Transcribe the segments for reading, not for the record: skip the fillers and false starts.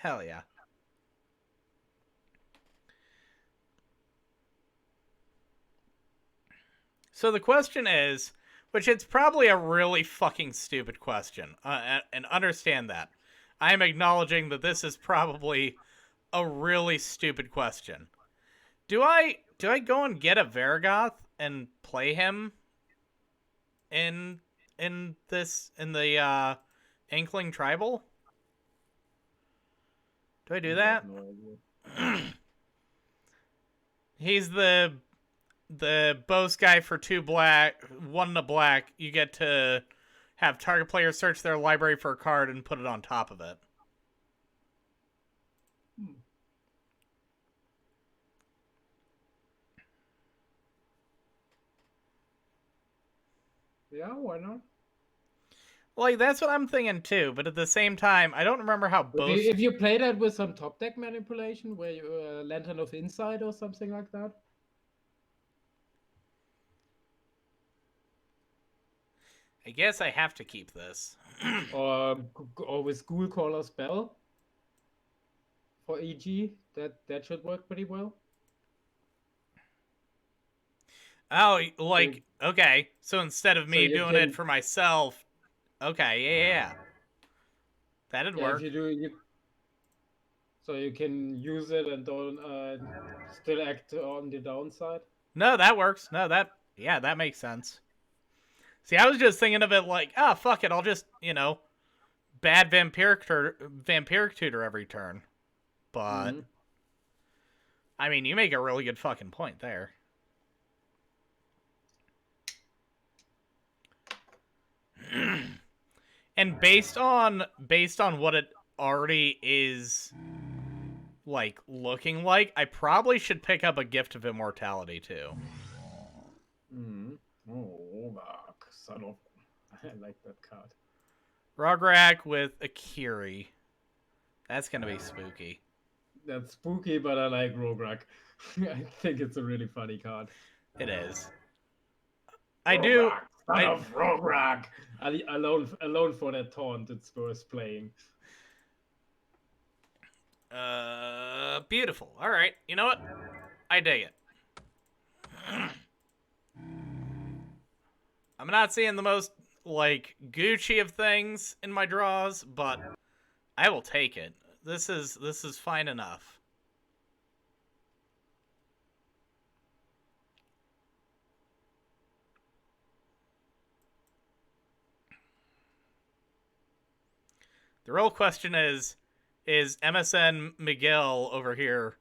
Hell yeah. So the question is, which it's probably a really fucking stupid question, and understand that. I am acknowledging that this is probably a really stupid question. Do I go and get a Varagoth and play him in the Inkling Tribal? Do I do I have that? no idea. He's the boast guy for 2 black, 1 to black. You get to have target players search their library for a card and put it on top of it. Hmm. Yeah, why not? Like, that's what I'm thinking too, but at the same time, I don't remember how boast. If you play that with some top deck manipulation, where you Lantern of Insight or something like that. I guess I have to keep this. Or with Ghoul Caller Spell for EG, that should work pretty well. Oh, So, like, okay. So instead of so me you doing it can, for myself, okay, yeah. That'd yeah, if work. you do, so you can use it and don't still act on the downside. No, that works. No, yeah, that makes sense. See, I was just thinking of it like, ah, fuck it, I'll just, bad vampiric tutor every turn. But Mm-hmm. I mean, you make a really good fucking point there. And based on what it already is like looking like, I probably should pick up a Gift of Immortality too. Mm-hmm. Oh, Rohgrakh, son of. I like that card. Rohgrakh with Akiri. That's gonna be spooky. That's spooky, but I like Rohgrakh. I think it's a really funny card. It is. I do. Rohgrakh, son I of Rohgrakh. Alone for that taunt, it's worth playing. Beautiful. All right. You know what? I dig it. I'm not seeing the most like Gucci of things in my draws, but I will take it. This is fine enough. The real question is MSN Miguel over here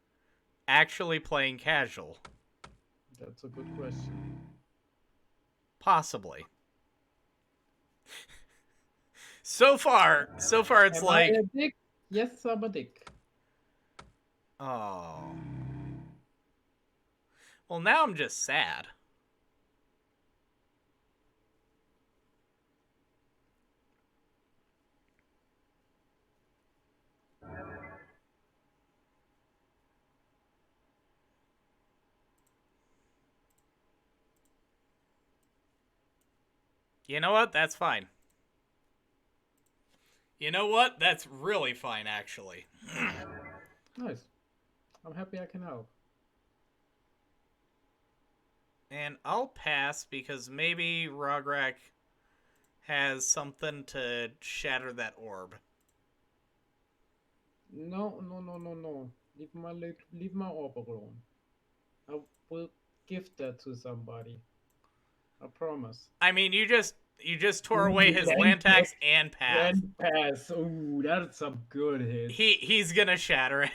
actually playing casual? That's a good question. Possibly. So far it's Am I like, a dick? Yes, I'm a dick. oh. Well, now I'm just sad. You know what? That's fine. You know what? That's really fine, actually. Nice. I'm happy I can help. And I'll pass because maybe Rohgrakh has something to shatter that orb. No, no, no, no, no. Leave my orb alone. I will give that to somebody. I promise. I mean, you just tore away Ooh, his land Lantax pass. and path. Land pass. Ooh, that's some good He hits. he's gonna shatter it.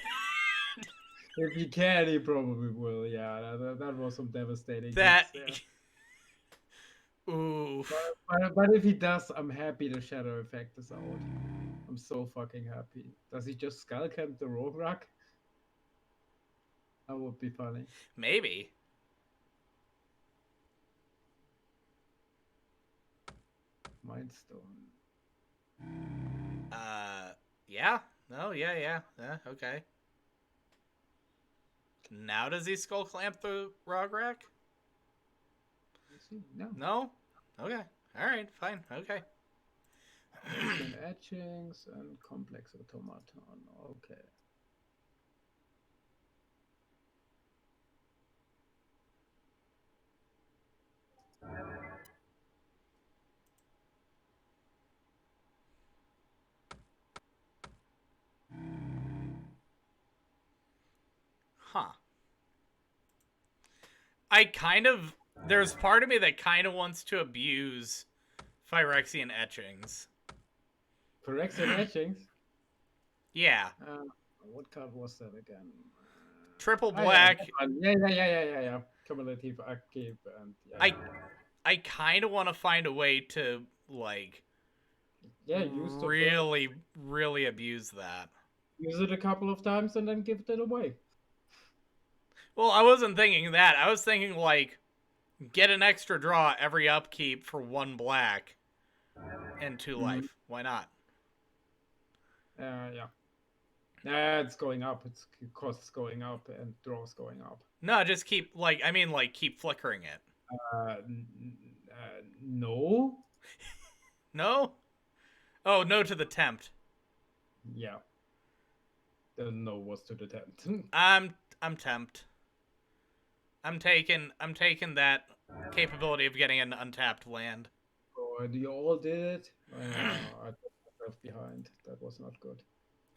If he can, he probably will. Yeah, that was some devastating That hits there. oof. But if he does, I'm happy the shadow effect is out. I'm so fucking happy. Does he just skull camp the Rohgrakh? That would be funny. Maybe. Mindstone. Uh yeah. No, yeah, okay. Now does he skull clamp the Rohgrakh? Let's see. No. No? Okay. Alright, fine. Okay. Ancient etchings and complex automaton. Okay. Huh. There's part of me that kind of wants to abuse Phyrexian etchings. Phyrexian etchings? Yeah. What card was that again? Triple Ah, yeah, black. that one. Yeah. Cumulative upkeep and yeah. I kind of want to find a way to, like, Yeah, use the first. really, really abuse that. Use it a couple of times and then give it away. Well, I wasn't thinking that. I was thinking, like, get an extra draw every upkeep for 1 black and 2 life. Why not? Yeah. Yeah, it's going up. Its costs going up and draws going up. No, just keep, like, keep flickering it. No. No? Oh, no to the tempt. Yeah. The no was to the tent. I'm tempt. I'm taking that capability of getting an untapped land. Oh, you all did it. I put myself behind. That was not good.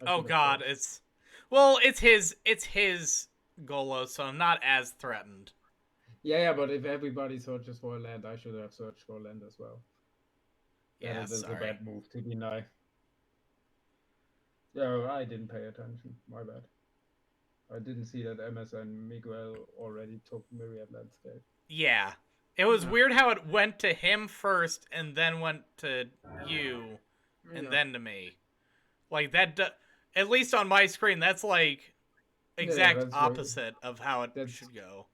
Oh god, it's his Golos, so I'm not as threatened. Yeah, but if everybody searches for a land, I should have searched for a land as well. Yeah, that is sorry. a bad move to deny. Yeah, I didn't pay attention. My bad. I didn't see that MS and Miguel already took Myriad Landscape. Yeah. It was weird how it went to him first and then went to you and then to me. Like, at least on my screen, that's like exact that's opposite of how it should go.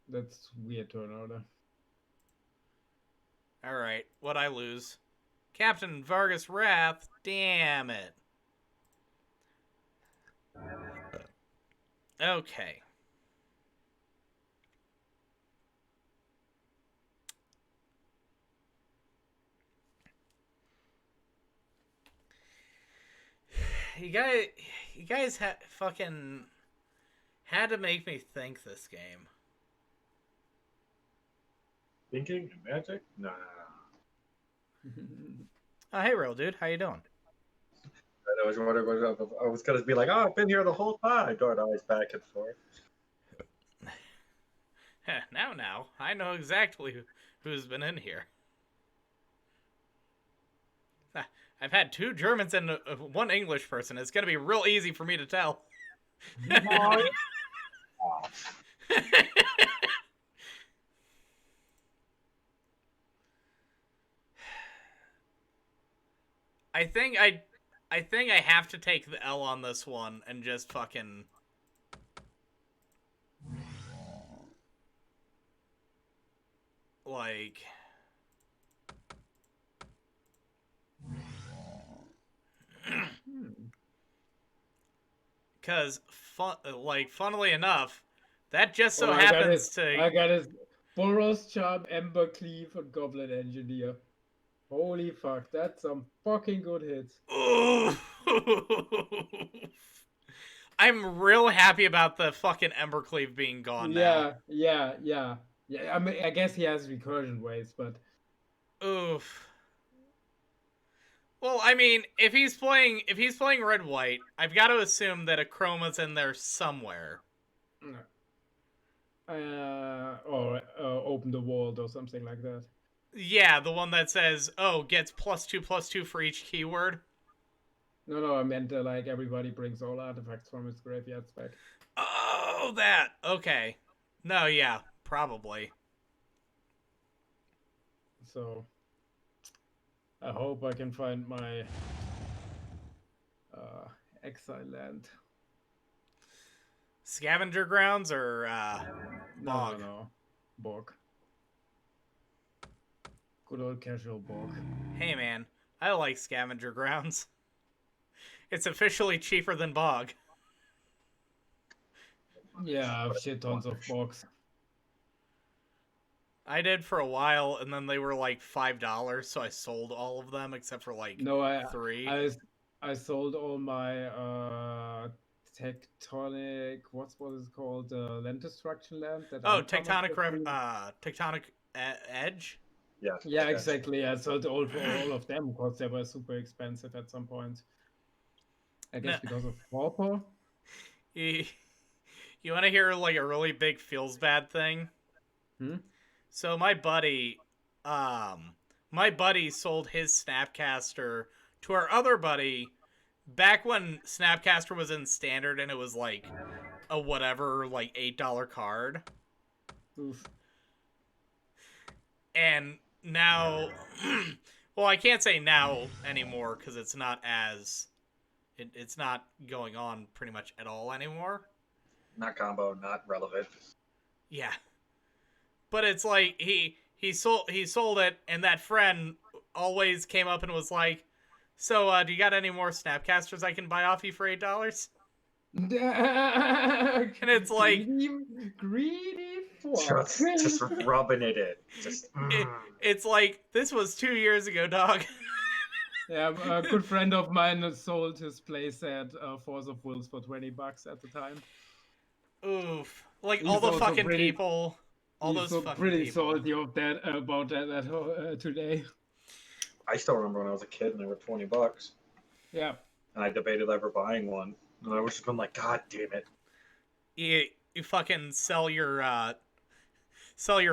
That's weird turn order. Alright, what'd I lose? Captain Vargas Wrath? Damn it. Okay. You guys fucking had to make me think this game. Thinking? Magic? Nah. Oh, hey, real dude. How you doing? I was wondering what I was gonna be like, oh, I've been here the whole time. Darn eyes back and forth. Now, I know exactly who's been in here. I've had 2 Germans and 1 English person. It's gonna be real easy for me to tell. I think I have to take the L on this one and just fucking like because funnily enough, that just so happens to I got his Boros Charm, Ember Cleave, and Goblin Engineer. Holy fuck, that's some fucking good hits. I'm real happy about the fucking Embercleave being gone now. Yeah. I mean, I guess he has recursion ways, but Oof. Well, I mean, if he's playing red white, I've got to assume that Akroma's in there somewhere. Or open the world or something like that. Yeah, the one that says, "Oh, gets +2/+2 for each keyword." No, I meant like everybody brings all artifacts from his graveyards back. Oh, that. Okay. No, yeah, probably. So, I hope I can find my exile land. Scavenger grounds or bog? No. Bog. Good old casual bog. Hey, man, I like scavenger grounds. It's officially cheaper than bog. Yeah, I have shit tons of bogs. I did for a while, and then they were like $5, so I sold all of them except for like No, 3. I sold all my tectonic. What is it called? Land destruction land that Oh, Uncommon gave me. tectonic edge. Yeah. Yeah, okay. exactly. I sold all of them because they were super expensive at some point. I guess No. because of Pauper. You, you want to hear like a really big feels bad thing? Hmm? So my buddy sold his Snapcaster to our other buddy back when Snapcaster was in standard and it was like a whatever, like $8 card. Oof. And now, well, I can't say now anymore because it's not it's not going on pretty much at all anymore. Not combo, not relevant. Yeah. But it's like he sold it, and that friend always came up and was like, "So, do you got any more Snapcasters I can buy off you for $8?" And it's like greedy fuck. Just rubbing it in. Just. it's like this was 2 years ago, dog. Yeah, a good friend of mine sold his playset Force of Wolves for $20 at the time. Oof! Like He's all the also fucking pretty- people, all He's those fucking pretty people. salty of that about that today. I still remember when I was a kid and they were $20, Yeah. and I debated ever buying one, and I was just going like, God damn it! You fucking sell your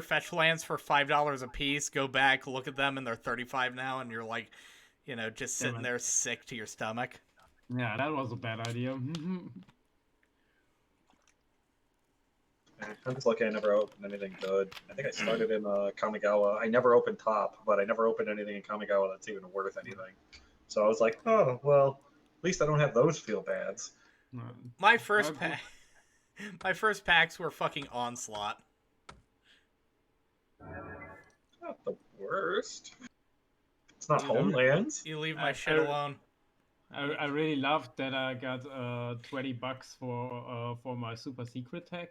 fetch lands for $5 a piece. Go back, look at them, and they're $35 now, and you're like, just sitting there sick to your stomach. Yeah, that was a bad idea. I'm just lucky I never opened anything good. I think I started in Kamigawa. I never opened top, but I never opened anything in Kamigawa that's even worth anything. So I was like, oh, well, at least I don't have those feel bads. My first packs were fucking Onslaught. Not the worst. It's not You- Homelands. You leave my shit alone. I really loved that I got $20 for my super secret tag.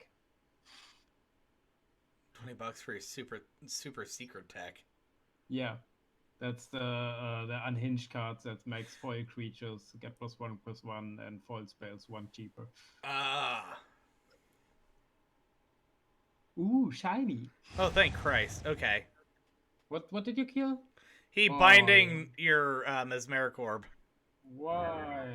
$20 for your super secret tech. Yeah, that's the unhinged cards that makes foil creatures get +1/+1 and foil spells 1 cheaper. Ah. Ooh, shiny. Oh, thank Christ. Okay. What did you kill? He binding your mesmeric orb. Why?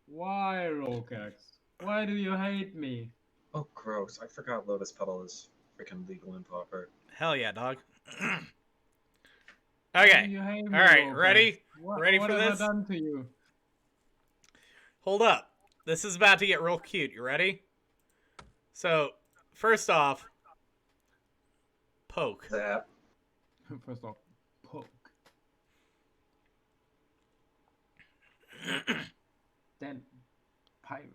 Why, Rohgrakh? Why do you hate me? Oh, gross. I forgot Lotus Petal is freaking legal in Pauper. Hell yeah, dog. Why Okay. do you hate me, All right, Rohgrakh? ready? What, Ready what for have this? I done to you? Hold up. This is about to get real cute. You ready? So, first off, poke. That. First off, poke. Then pirate.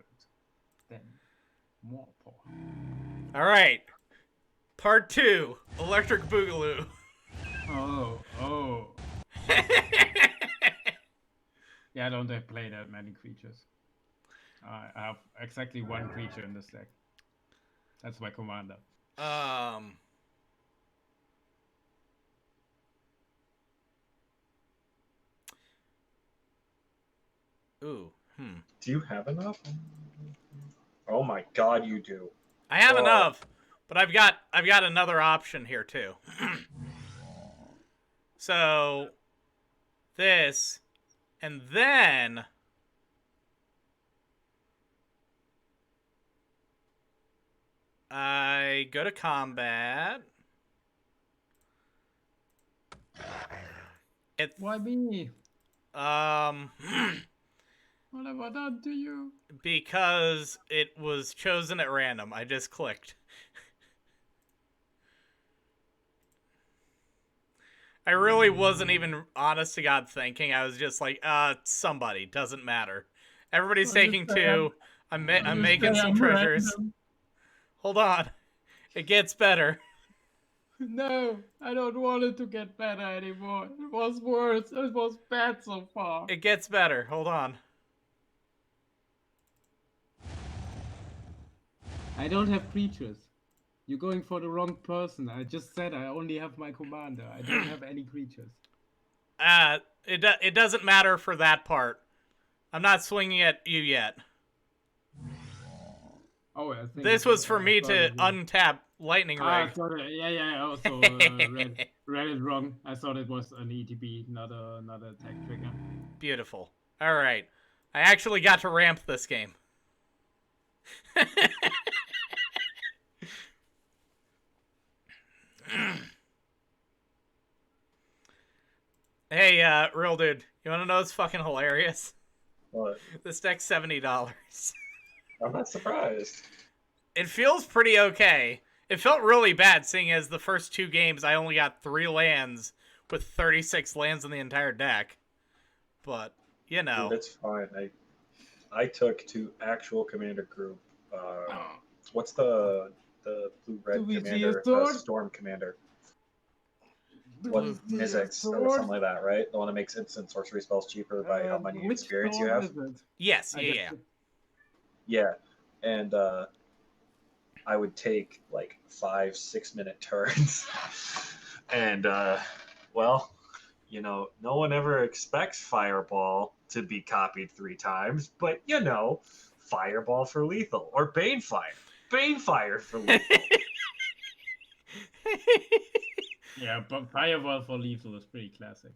Then more poke. All right. Part 2, Electric Boogaloo. Oh. Yeah, I don't play that many creatures. I have exactly 1 creature in this deck. That's my commander. Ooh. Do you have enough? Oh my god, you do. I have Oh. enough, but I've got another option here too. So this, and then I go to combat. It's Why me? What have I done to you? because it was chosen at random. I just clicked. I really wasn't even honest to God thinking. I was just like, somebody, doesn't matter. Everybody's taking 2. I'm making some treasures. Random. Hold on. It gets better. No, I don't want it to get better anymore. It was worse. It was bad so far. It gets better. Hold on. I don't have creatures. You're going for the wrong person. I just said I only have my commander. I don't have any creatures. It doesn't matter for that part. I'm not swinging at you yet. Oh, I think This was for I me saw to it wrong. untap Lightning Rig. Sorry. Yeah. I also read it wrong. I thought it was an ETB, not a attack trigger. Beautiful. All right. I actually got to ramp this game. Hey, real dude, you want to know what's fucking hilarious? But This deck's $70. I'm not surprised. It feels pretty okay. It felt really bad, seeing as the first 2 games I only got 3 lands with 36 lands in the entire deck. But, you know. Dude, it's fine. I took to actual commander group. What's the blue red Do we see commander? a sword? Storm commander. Do One we see a Mizzix or sword? something like that, right? The one that makes instant sorcery spells cheaper by how many Which experience you sword have. is it? Yes, I yeah, guess yeah. it- Yeah, and I would take like 5-6 minute turns, and well, you know, no one ever expects Fireball to be copied 3 times, but you know, Fireball for lethal or Banefire for lethal. Yeah, but Firewall for lethal is pretty classic.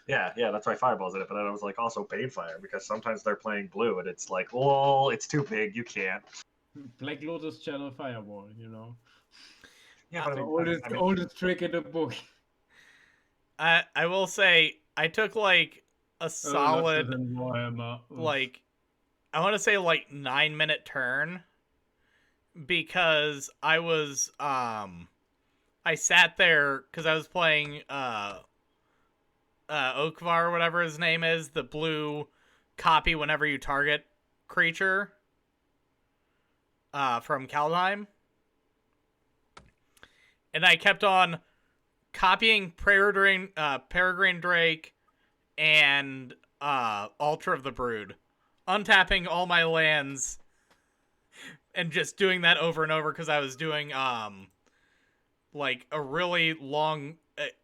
Yeah, that's why Fireball's in it. But then I was like, also Banefire, because sometimes they're playing blue, and it's like, well, it's too big, you can't. Black Lotus Channel Fireball, you know. Yeah, but The I mean, oldest trick in the book. I will say, I took like a solid, Warhammer. like, I want to say like 9-minute turn. Because I was, I sat there, because I was playing, Okvar, or whatever his name is, the blue copy whenever you target creature, from Kaldheim. And I kept on copying Peregrine Drake and, Altar of the Brood, untapping all my lands, and just doing that over and over, because I was doing, like, a really long,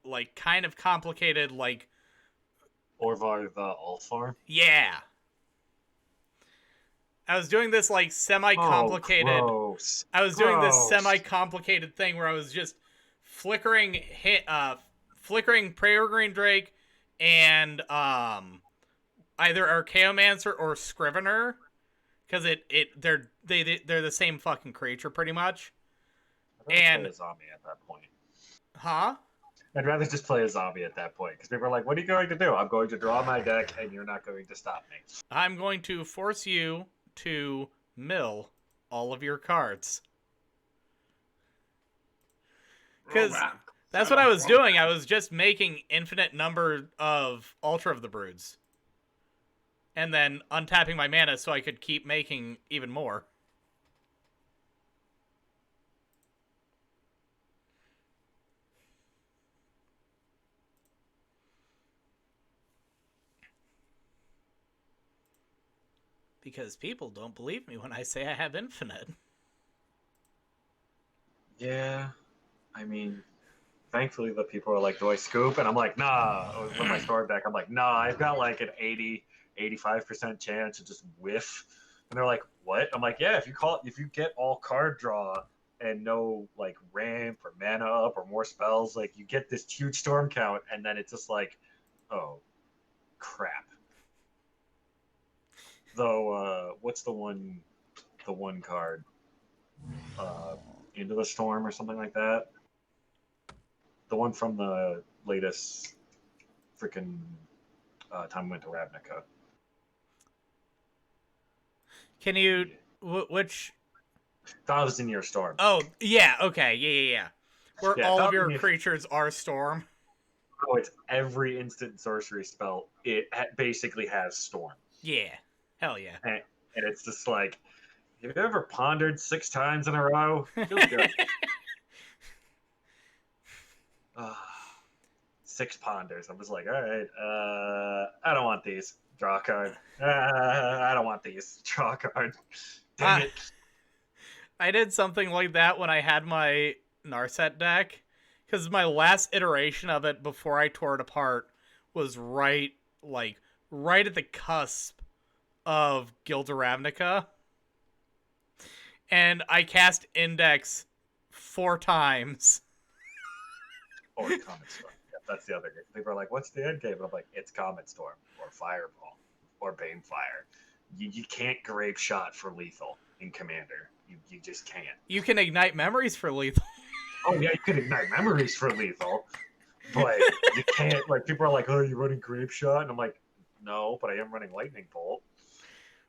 like, kind of complicated, like... Orvar the Ulfar. Yeah. I was doing this, like, semi-complicated... Oh, gross. I was doing this Gross. semi-complicated thing where I was just flickering Peregrine Drake and, either Archaeomancer or Scrivener, because they're the same fucking creature pretty much. I'd rather And play a zombie at that point. huh? I'd rather just play a zombie at that point, because people are like, what are you going to do? I'm going to draw my deck, and you're not going to stop me. I'm going to force you to mill all of your cards. Because that's what I was doing. I was just making infinite number of Altar of the Broods. And then untapping my mana so I could keep making even more. Because people don't believe me when I say I have infinite. Yeah, I mean, thankfully the people are like, do I scoop? And I'm like, nah. With my storm deck, I'm like, nah, I've got like an 85% chance to just whiff. And they're like, what? I'm like, yeah, if you get all card draw and no like ramp or mana up or more spells, like you get this huge storm count, and then it's just like, oh, crap. Though, what's the one card? Into the Storm or something like that. The one from the latest freaking Time We Went to Ravnica. Can you... which... 1,000-Year Storm. Oh, yeah, okay, yeah. Where Yeah, all of 1,000 your years. creatures are Storm. Oh, it's every instant sorcery spell. It basically has Storm. Yeah, hell yeah. And it's just like, have you ever pondered 6 times in a row? Feels good. 6 ponders. I was like, all right, I don't want these. Draw a card. I don't want these. Draw a card. Dang it. I did something like that when I had my Narset deck, because my last iteration of it before I tore it apart was right at the cusp of Guild of Ravnica, and I cast Index 4 times. Or Comet Storm. Yeah, that's the other game. People are like, "What's the end game?" And I'm like, "It's Comet Storm or Fireball or Banefire." You can't Grave Shot for lethal in Commander. You just can't. You can ignite memories for lethal. Oh yeah, you could ignite memories for lethal, but you can't. Like people are like, "Oh, you're running Grave Shot," and I'm like, "No, but I am running Lightning Bolt."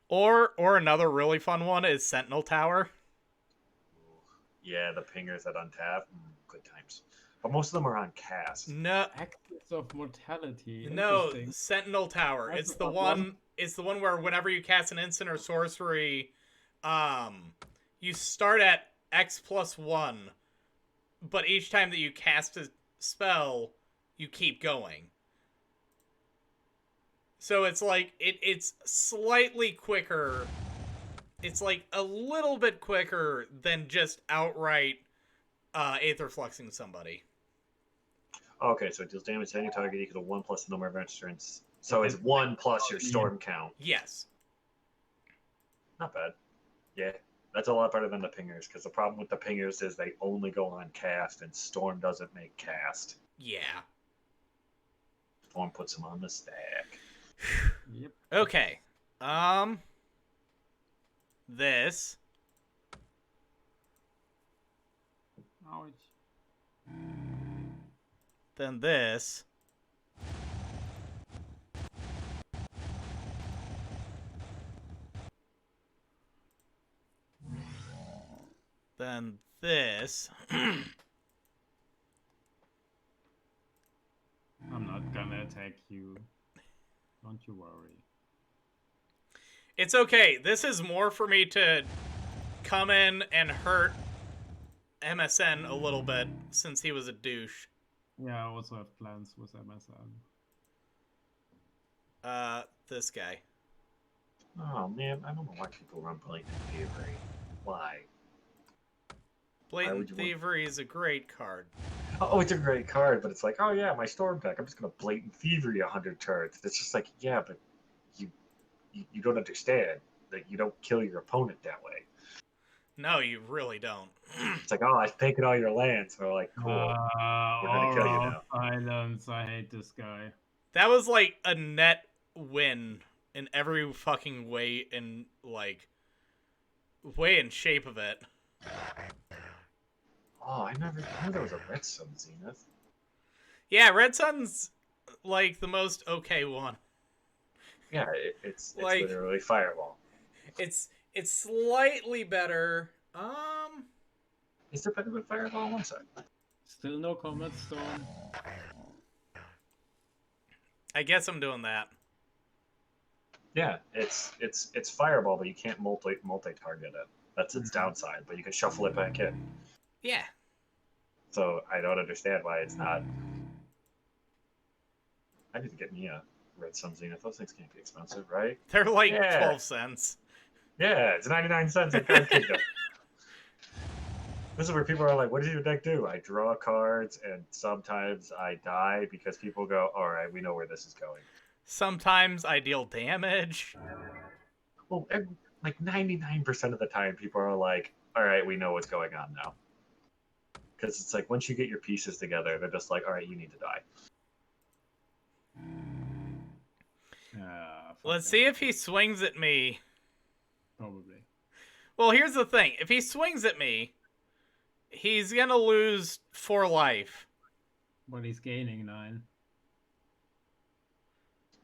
Or another really fun one is Sentinel Tower. Yeah, the pingers that untap, good times. But most of them are on cast. No, Axis of Mortality. no, Interesting. Sentinel Tower. That's It's a the fun one. one. It's the one where whenever you cast an instant or sorcery, you start at X+1, but each time that you cast a spell, you keep going. So it's like it's slightly quicker. It's like a little bit quicker than just outright Aether Fluxing somebody. Okay, so it deals damage to any target equal to 1 plus the number of entrants. So it's 1 plus your storm count. Yes. Not bad. Yeah, that's a lot better than the pingers, because the problem with the pingers is they only go on cast, and Storm doesn't make cast. Yeah. Storm puts them on the stack. Yep. Okay. This. Ouch. Then this. Then this. I'm not gonna attack you. Don't you worry. It's okay. This is more for me to come in and hurt MSN a little bit since he was a douche. Yeah, I also have plans with MSN. This guy. Oh man, I don't know why people run Blatant Thievery. Why? Blatant would you want- Thievery is a great card. Oh, it's a great card, but it's like, oh yeah, my Storm deck, I'm just gonna Blatant Thievery 100 turns. It's just like, yeah, but you don't understand that you don't kill your opponent that way. No, you really don't. It's like, oh, I've taken all your lands. We're like, cool. We're gonna kill you now. Silence. I hate this guy. That was like a net win in every fucking way and way and shape of it. Oh, I knew there was a Red Sun Zenith. Yeah, Red Sun's like the most okay one. Yeah, it's Like- literally Fireball. It's slightly better. Is it better than Fireball on one side? Still no Comet Storm. I guess I'm doing that. Yeah, it's Fireball, but you can't multi-target it. That's its downside, but you can shuffle it back in. Yeah. So I don't understand why it's not. I need to get me a Red Sun Zenith. Those things can't be expensive, right? They're like Yeah. 12 cents. Yeah, it's 99 cents at Card Kingdom. This is where people are like, what does your deck do? I draw cards, and sometimes I die because people go, all right, we know where this is going. Sometimes I deal damage. Well, like 99% of the time, people are like, all right, we know what's going on now. Because it's like, once you get your pieces together, they're just like, all right, you need to die. Let's see if he swings at me. Probably. Well, here's the thing. If he swings at me, he's going to lose 4 life. But he's gaining 9.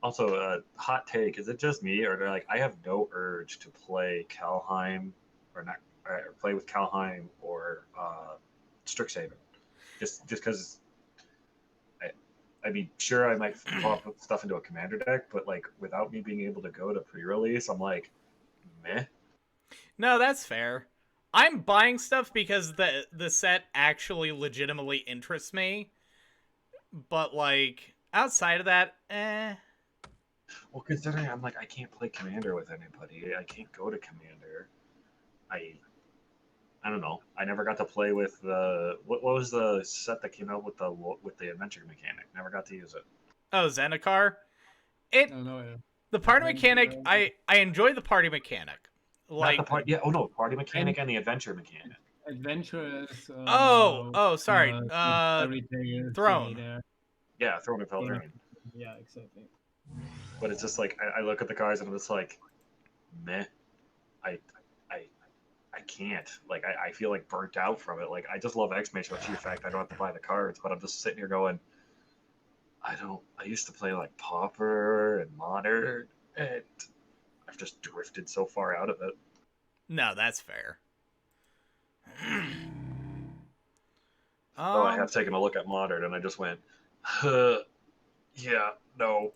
Also, hot take, is it just me, or they're like, I have no urge to play Kalheim, or not, or play with Kalheim or Strixhaven. Just because, I mean, sure, I might pop stuff into a commander deck, but like, without me being able to go to pre-release, I'm like, meh. No, that's fair. I'm buying stuff because the set actually legitimately interests me. But like, outside of that, Well, considering I'm like, I can't play commander with anybody. I can't go to commander. I I don't know. I never got to play with the what was the set that came out with the adventure mechanic. Never got to use it. Oh, Zendikar. It No, no, yeah. the party Adventure, mechanic. I enjoy the party mechanic. Not the Like, part. Yeah. Oh no, party mechanic and the adventure mechanic. adventurous. sorry. Fairy tale Throne. thingy there. Yeah, Throne of Yeah. Eldraine. Yeah, exactly. But it's just like I look at the cards and I'm just like, meh. I I I can't. Like I feel like burnt out from it. Like I just love X-Mage for the sheer fact I don't have to buy the cards, but I'm just sitting here going, I used to play like Pauper and Modern, and I've just drifted so far out of it. No, that's fair. Though I have taken a look at Modern and I just went, yeah, no.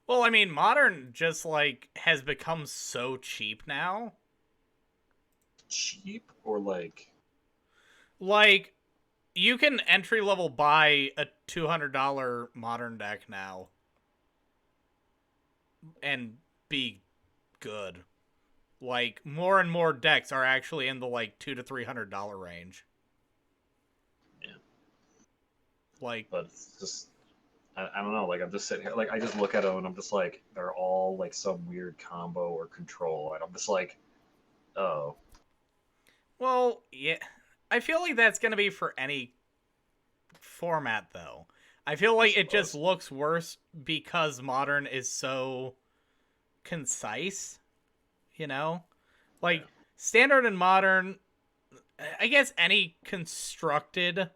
Well, I mean, modern just like has become so cheap now. Cheap or like Like, you can entry level buy a $200 modern deck now and be good. Like, more and more decks are actually in the like $200 to $300 range. Yeah. Like, but it's just I don't know. Like I'm just sitting here, like I just look at them and I'm just like they're all like some weird combo or control, and I'm just like, oh, well, yeah. I feel like that's going to be for any format, though. I feel like it just looks worse because modern is so concise, you know? Like, Yeah. standard and modern, I guess any constructed,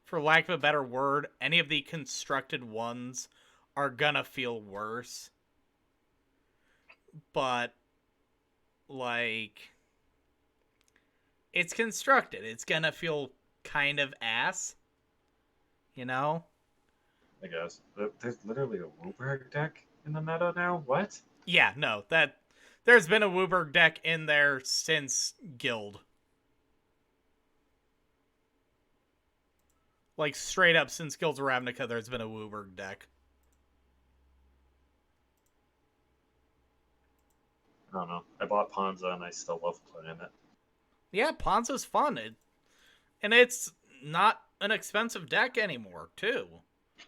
for lack of a better word, any of the constructed ones are gonna feel worse. But, like, it's constructed. It's gonna feel kind of ass, you know? I guess there's literally a Rohgrakh deck in the meta now. What? Yeah, no, that there's been a Wooburg deck in there since Guild. Like, straight up, since Guilds of Ravnica, there's been a Wooburg deck. I don't know. I bought Ponza and I still love playing it. Yeah, Ponza's fun. And it's not an expensive deck anymore, too.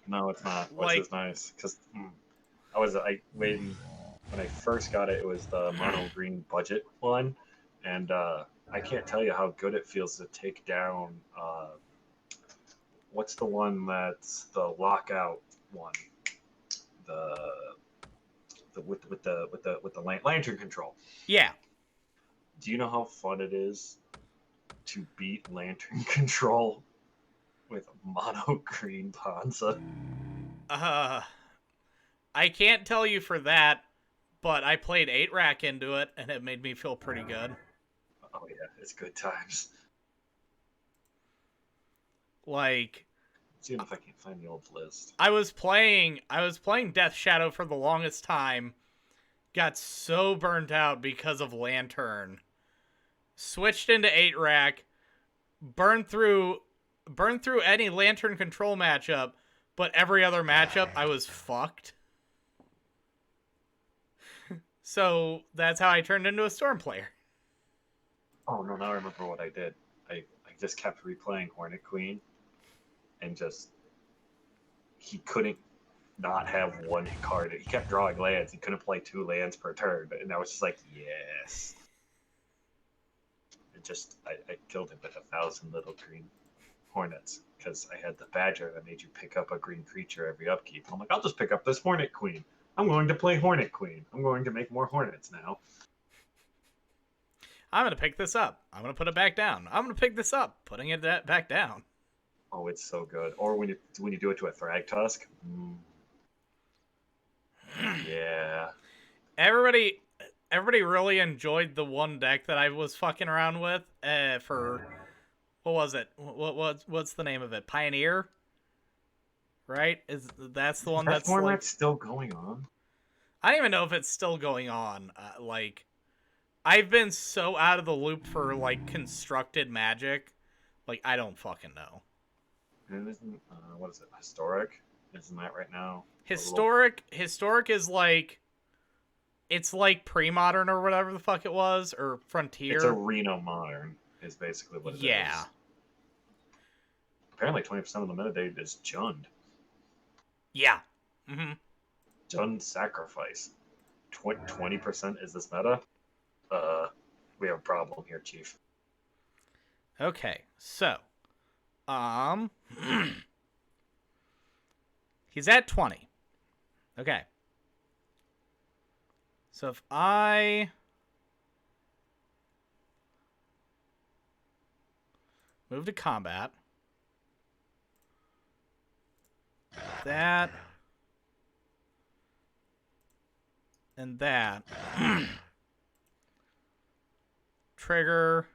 No, it's not. Which Like- is nice because when I first got it, it was the mono green budget one, and I can't tell you how good it feels to take down. What's the one that's the lockout one? The with the lantern control. Yeah. Do you know how fun it is to beat lantern control with mono green Ponza? I can't tell you for that, but I played 8-Rack into it, and it made me feel pretty good. Oh yeah, it's good times. Like, See if I can find the old list. I was playing Death Shadow for the longest time, got so burnt out because of Lantern, switched into 8-Rack, burned through any Lantern control matchup, but every other matchup I was fucked. So that's how I turned into a Storm player. Oh no, now I remember what I did. I just kept replaying Hornet Queen, and just he couldn't not have one card. He kept drawing lands. He couldn't play 2 lands per turn, and I was just like, yes. I killed him with 1,000 little green hornets because I had the badger that made you pick up a green creature every upkeep. I'm like, I'll just pick up this Hornet Queen. I'm going to play Hornet Queen. I'm going to make more hornets now. I'm going to pick this up. I'm going to put it back down. I'm going to pick this up, putting it back down. Oh, it's so good. Or when you do it to a Thragtusk. Yeah. Everybody really enjoyed the one deck that I was fucking around with for, what was it? What's the name of it? Pioneer? Right? That's the one that's format's like, still going on. I don't even know if it's still going on. Like, I've been so out of the loop for like constructed Magic, like I don't fucking know. And isn't what is it? Historic? Isn't that right now? Historic is like, it's like pre-modern or whatever the fuck it was, or Frontier. It's Arena Modern. is basically what it is. Yeah. Apparently 20% of the metadata is Jund. Yeah. Mm-hmm. Jund sacrifice. 20% is this meta? We have a problem here, Chief. Okay, so, he's at 20. Okay. So if I move to combat, that, and that, trigger,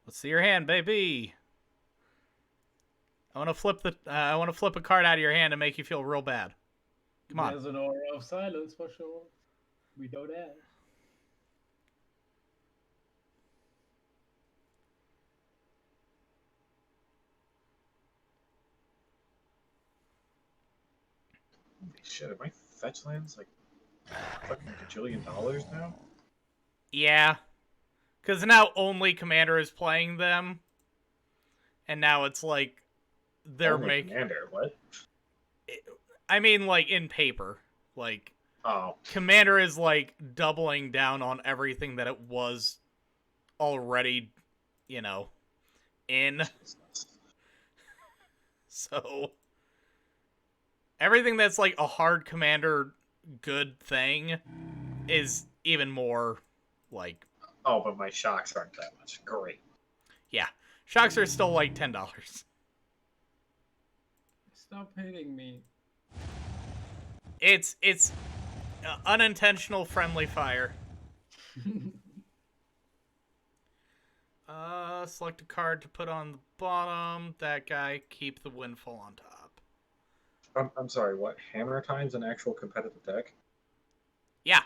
let's see your hand, baby. I want to flip a card out of your hand and make you feel real bad. Come on. There's an aura of silence for sure. We know that. Holy shit, are my fetch lands like fucking $1 gajillion now? Yeah. Because now only Commander is playing them. And now it's like they're Only making... Commander, what? I mean, like, in paper. Like, Oh. Commander is, like, doubling down on everything that it was already, you know, in. So, everything that's, like, a hard Commander good thing is even more, like... Oh, but my shocks aren't that much. Great. Yeah. Shocks are still, like, $10. Stop hitting me. It's unintentional friendly fire. Select a card to put on the bottom. That guy, keep the windfall on top. I'm sorry, what? Hammer time's an actual competitive deck? Yeah.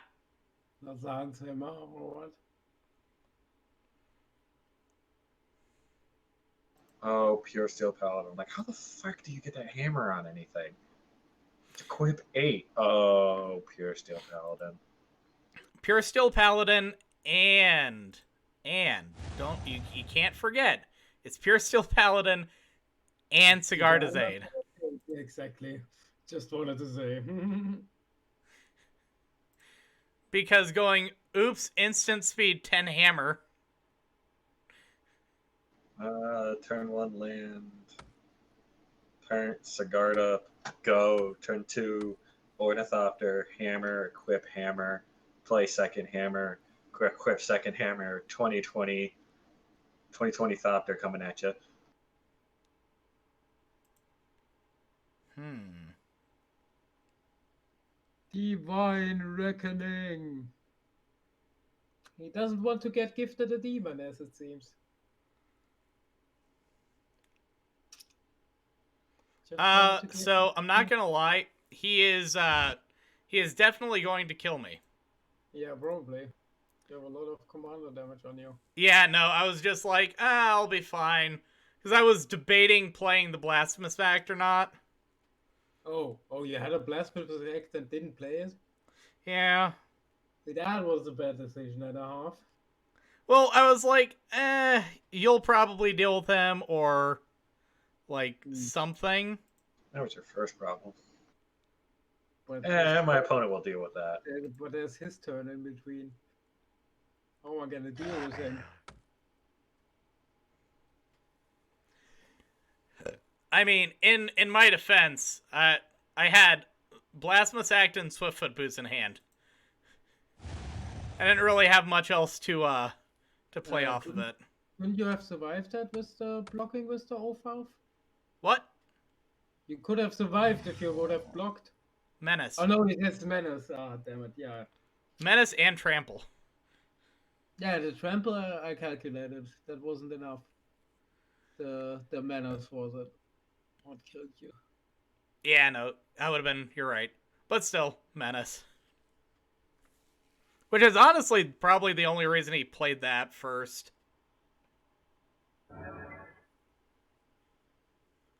Hammer or what? Oh, Pure Steel Paladin. Like, how the fuck do you get that hammer on anything? It's equip 8. Oh, Pure Steel Paladin. Pure Steel Paladin and don't you can't forget, it's Pure Steel Paladin and Cigar de Zade. Exactly. Just wanted to say. Because going, oops, instant speed 10 hammer. Turn 1 land. Turn Sigarda, go. Turn 2, Ornithopter, hammer, equip hammer, play second hammer, equip second hammer, 2020 Thopter coming at you. Divine Reckoning. He doesn't want to get gifted a demon, as it seems. So I'm not gonna lie, he is definitely going to kill me. Yeah, probably. You have a lot of commander damage on you. Yeah, no, I was just like, I'll be fine. Because I was debating playing the Blasphemous Act or not. Oh, you had a Blasphemous Act and didn't play it? Yeah. That was a bad decision and a half. Well, I was like, you'll probably deal with him or, like, something. That was your first problem. But my opponent will deal with that. But there's his turn in between. How am I gonna deal with him? I mean, in my defense, I had Blasphemous Act and Swiftfoot Boots in hand. I didn't really have much else to play off of it. Couldn't you have survived that with the blocking with the O5? What? You could have survived if you would have blocked. Menace. Oh no, it has Menace. Ah, damn it, yeah. Menace and Trample. Yeah, the Trample I calculated. That wasn't enough. The Menace was it. What killed you? Yeah, no, that would have been, you're right. But still, Menace. Which is honestly probably the only reason he played that first.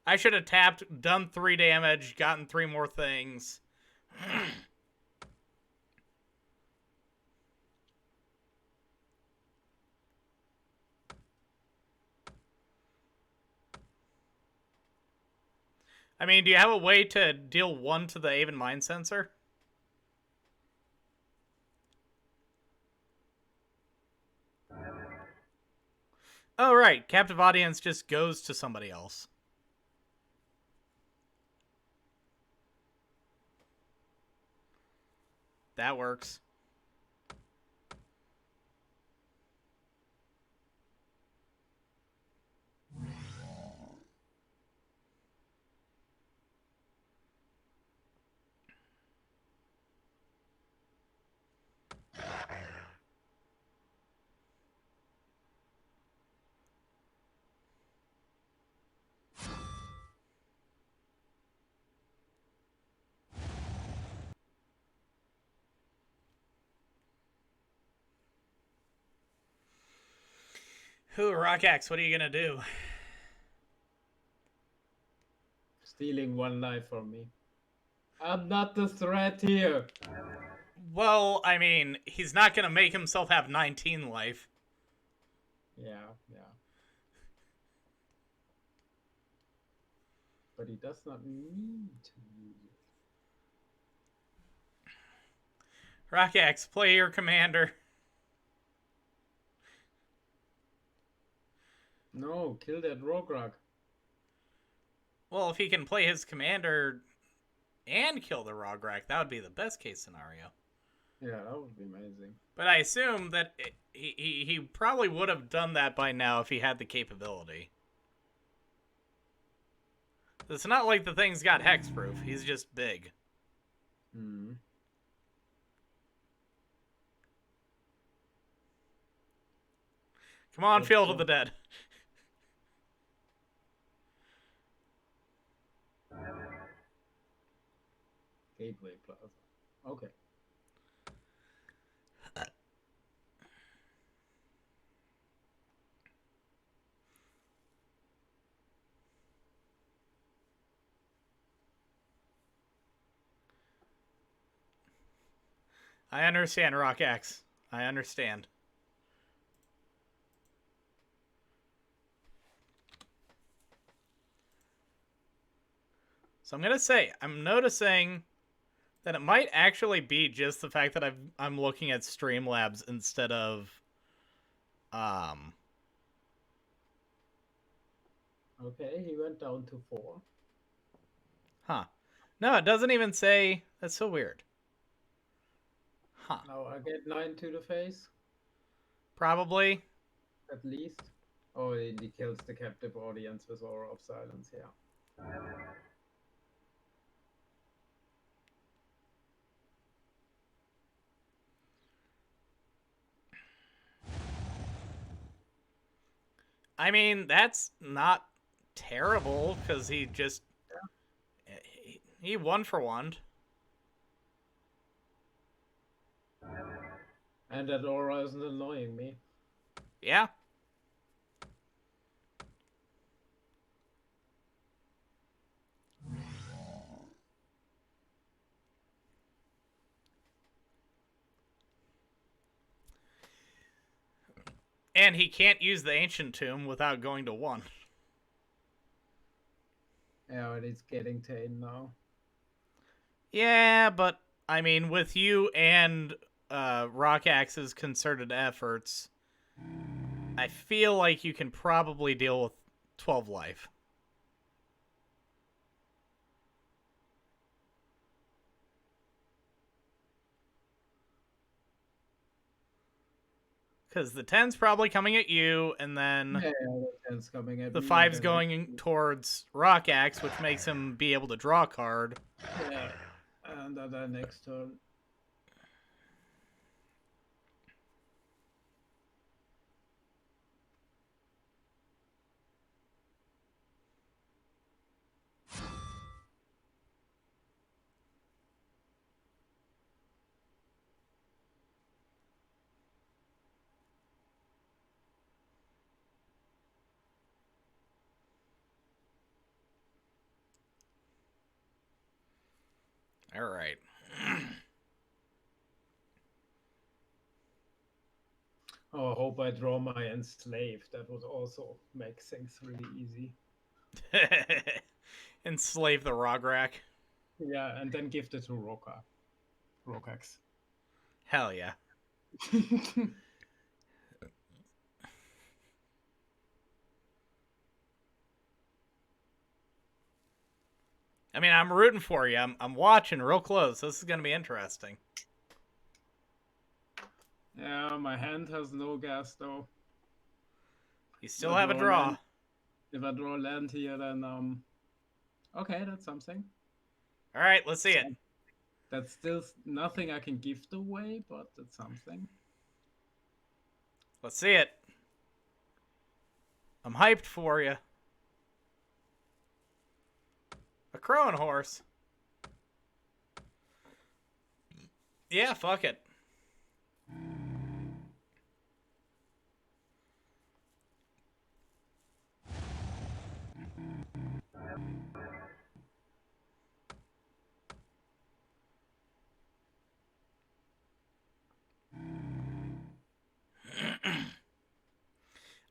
I should have tapped, done 3 damage, gotten 3 more things. I mean, do you have a way to deal 1 to the Aven Mind Sensor? Oh, right. Captive Audience just goes to somebody else. That works. Who, Rohgrakh, what are you gonna do? Stealing 1 life from me. I'm not the threat here. Well, I mean, he's not gonna make himself have 19 life. Yeah. But he does not need to use it. Rohgrakh, play your commander. No, kill that Rohgrakh. Well, if he can play his commander and kill the Rohgrakh, that would be the best case scenario. Yeah, that would be amazing. But I assume that he probably would have done that by now if he had the capability. It's not like the thing's got hexproof. He's just big. Hmm. Come on, That's Field of the Dead. Gateway Plaza. Okay. I understand, Rohgrakh. I understand. So I'm gonna say, I'm noticing that it might actually be just the fact that I'm looking at Streamlabs instead of Okay, he went down to 4. Huh. No, it doesn't even say. That's so weird. Huh. Now I get 9 to the face, Probably. at least. Oh, he kills the captive audience with Aura of Silence, yeah. I mean, that's not terrible because he just he 1-for-1. And that Aura isn't annoying me. Yeah. And he can't use the Ancient Tomb without going to 1. Yeah, and it's getting tame now. Yeah, but I mean, with you and Rohgrakh's concerted efforts, I feel like you can probably deal with 12 life. Because the 10's probably coming at you, and then Yeah, the 10's coming at the me. 5's and then going towards Rohgrakh, which makes him be able to draw a card. Yeah, and then next turn. All right. Oh, I hope I draw my Enslaved. That would also make things really easy. Enslave the Rohgrakh. Yeah, and then gift it to Rohgrakh. Hell yeah. I mean, I'm rooting for you. I'm watching real close. This is gonna be interesting. Yeah, my hand has no gas though. You still have a draw. If I draw land here, then okay, that's something. All right, let's see it. That's still nothing I can gift away, but it's something. Let's see it. I'm hyped for you. A crowing horse. Yeah, fuck it.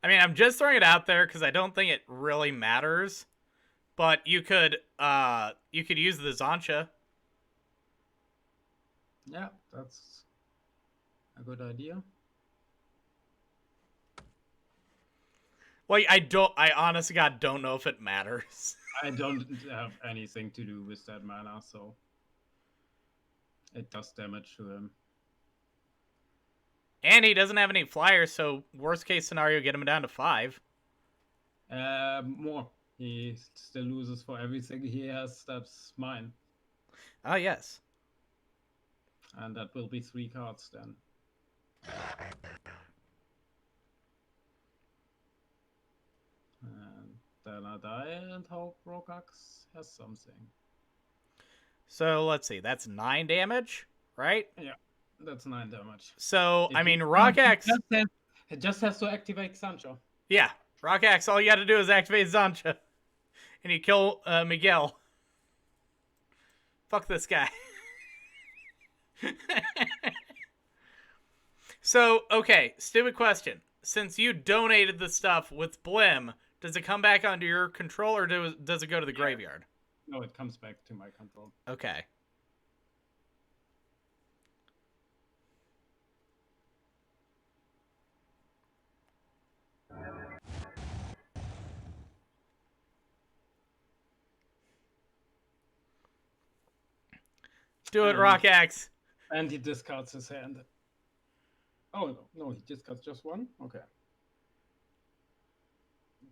I mean, I'm just throwing it out there because I don't think it really matters. But you could use the Zancha. Yeah, that's a good idea. Well, I honestly God don't know if it matters. I don't have anything to do with that mana, so it does damage to him. And he doesn't have any flyers, so worst case scenario, get him down to 5. More. He still loses for everything he has. That's mine. Oh, yes. And that will be 3 cards then. And then I die and hope Rohgrakh has something. So, let's see. That's 9 damage, right? Yeah, that's 9 damage. So, I mean, Rohgrakh... It just has to activate Sancho. Yeah, Rohgrakh, all you got to do is activate Zancha. And you kill Miguel. Fuck this guy. So, okay, stupid question. Since you donated the stuff with Blim, does it come back under your control or does it go to the graveyard? No, it comes back to my control. Okay. Do it, Rohgrakh. And he discards his hand. Oh, no, he discards just one? Okay.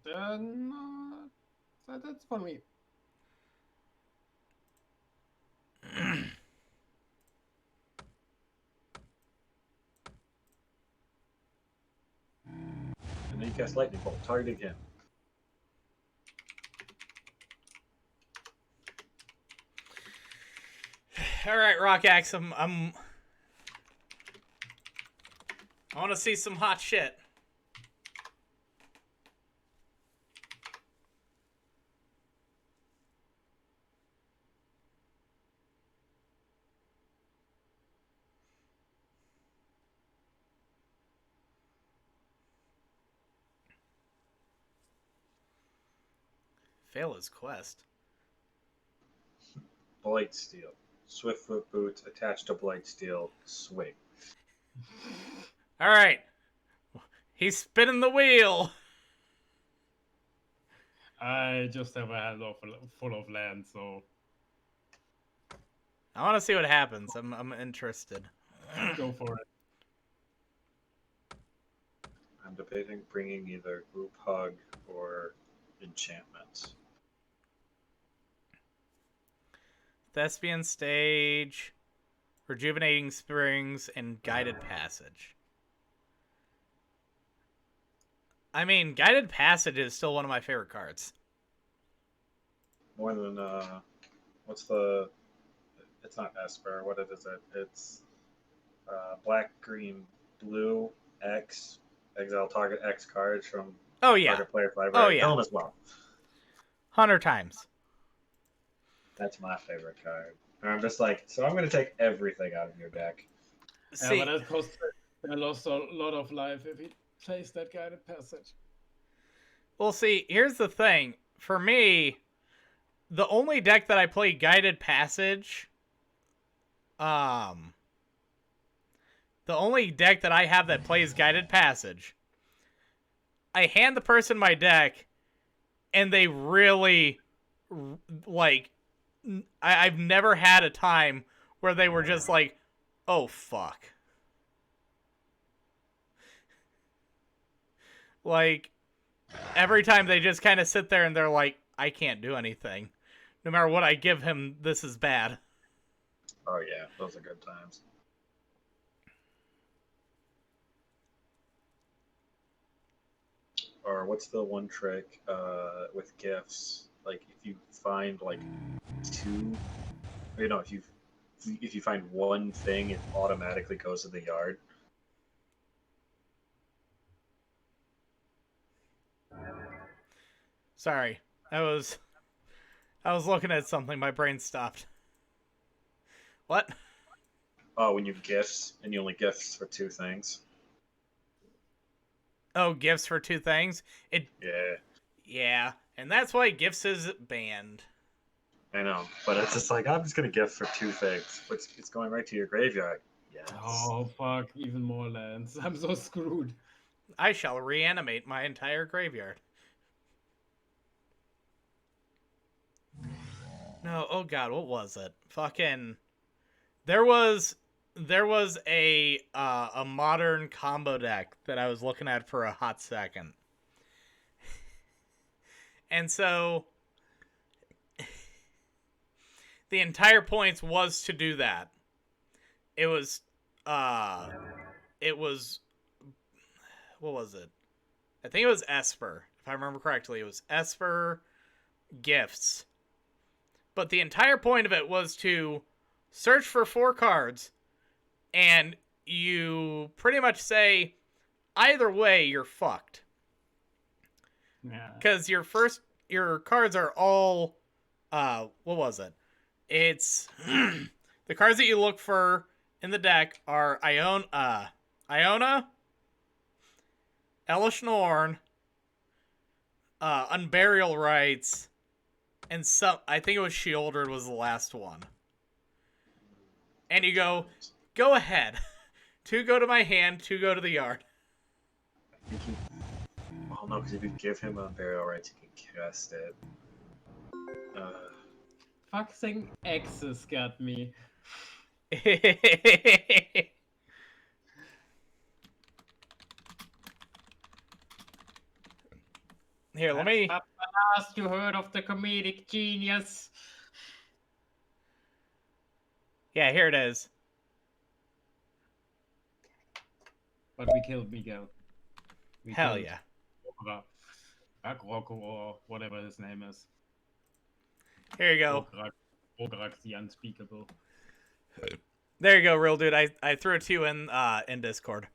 Then, that's for me. And then you cast Lightning Bolt. Target again. All right, Rohgrakh, I want to see some hot shit. Fail his quest. Blightsteel. Swiftfoot boots attached to Blightsteel. Swing. All right. He's spinning the wheel. I just have a hand full of land, so I want to see what happens. I'm interested. go for it. I'm debating bringing either Group Hug or Enchantments. Thespian Stage, Rejuvenating Springs, and Guided Passage. I mean, Guided Passage is still one of my favorite cards. More than, what's the... It's not Esper. What is it? It's black, green, blue, X, exile target X cards from target player library. Oh, yeah. Kill them as well. 100 times. That's my favorite card. And I'm just like, so I'm going to take everything out of your deck. See, but that costs I lost a lot of life if he plays that Guided Passage. well, see, here's the thing. For me, the only deck that I play Guided Passage, the only deck that I have that plays Guided Passage, I hand the person my deck, and they really, like, I've never had a time where they were just like, oh, fuck. Like, every time they just kind of sit there and they're like, I can't do anything. No matter what I give him, this is bad. Oh yeah, those are good times. Or what's the one trick with gifts? Like if you find like two, you know, if you find one thing, it automatically goes to the yard. Sorry, I was looking at something. My brain stopped. What? Oh, when you gifts and you only gifts for two things. Oh, gifts for two things? Yeah, Yeah, and that's why gifts is banned. I know, but it's just like I'm just gonna gift for two things. It's going right to your graveyard. Yes. Oh fuck! Even more lands. I'm so screwed. I shall reanimate my entire graveyard. No, oh god, what was it? Fucking, there was a modern combo deck that I was looking at for a hot second, and so the entire point was to do that. It was what was it? I think it was Esper, if I remember correctly. It was Esper gifts. But the entire point of it was to search for 4 cards, and you pretty much say, either way, you're fucked. Yeah. Because your cards are all, what was it? It's, the cards that you look for in the deck are Iona, Elish Norn, Unburial Rites, and I think it was Sheoldred was the last one. And you go ahead. 2 go to my hand, 2 go to the yard. Oh no, because if you give him a burial rights, you can cast it. Fucking X's got me. Here, let me... At last you heard of the comedic genius. Yeah, here it is. But we killed Miguel. Hell yeah. Akroma or whatever his name is. Here you go. Rohgrakh the unspeakable. There you go, real dude. I threw it to you in Discord.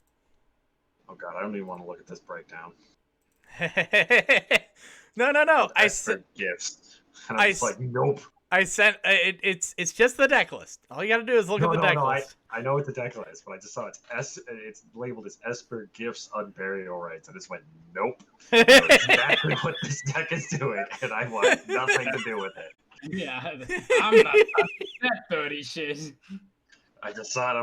Oh god, I don't even want to look at this breakdown. No. I sent gifts. And I'm just like, nope. I sent it's just the deck list. All you got to do is look at the deck list. I know what the deck list, but I just saw it's labeled as Esper Gifts Unburial Rights. I just went, nope. That's exactly what this deck is doing, and I want nothing to do with it. Yeah, I'm not that dirty shit. I just saw it. I'm like,